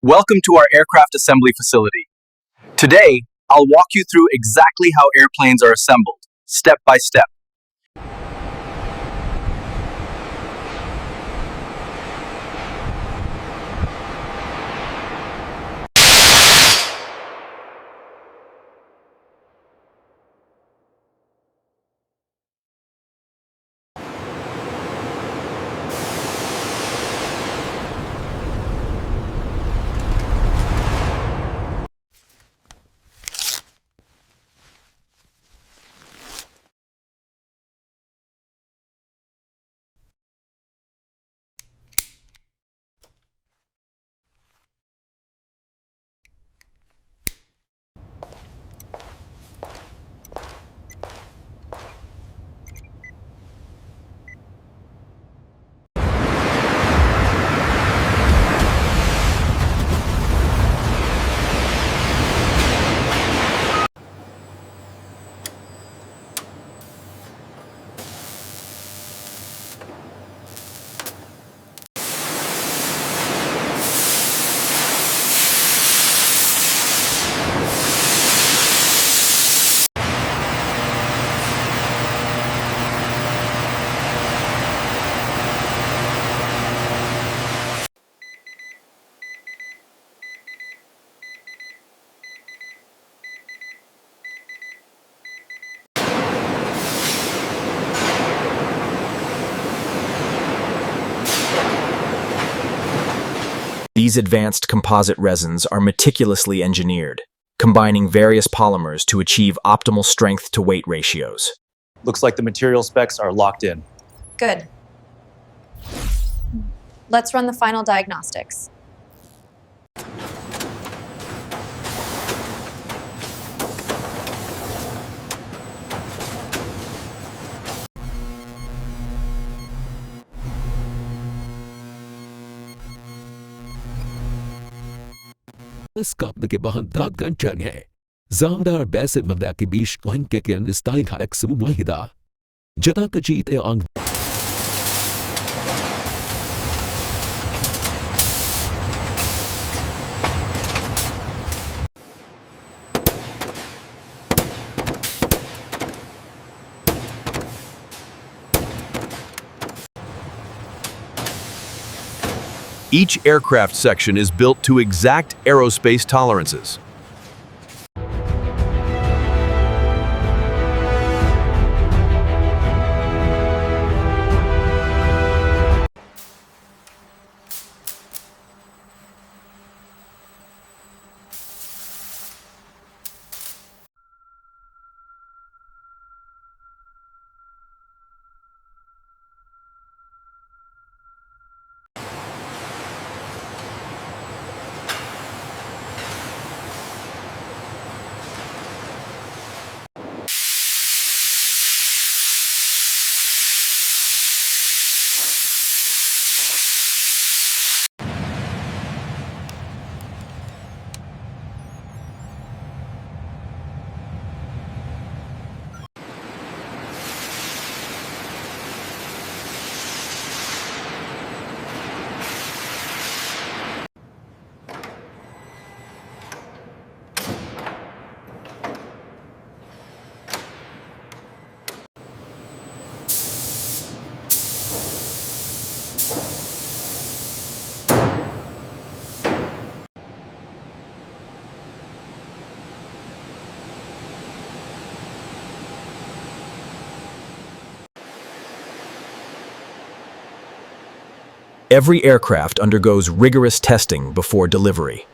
Welcome to our aircraft assembly facility. Today, I'll walk you through exactly how airplanes are assembled, step by step. These advanced composite resins are meticulously engineered, combining various polymers to achieve optimal strength-to-weight ratios. Looks like the material specs are locked in. Good. Let's run the final diagnostics. Das kapdaki bahantatkan çerge. Zamdar bese mevdaki biş kohinkeken istay halek sumu mahida. Jata kachit e ang Each aircraft section is built to exact aerospace tolerances. Every aircraft undergoes rigorous testing before delivery.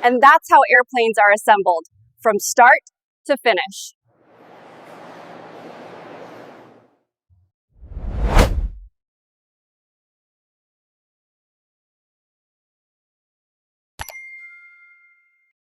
And that's how airplanes are assembled, from start to finish.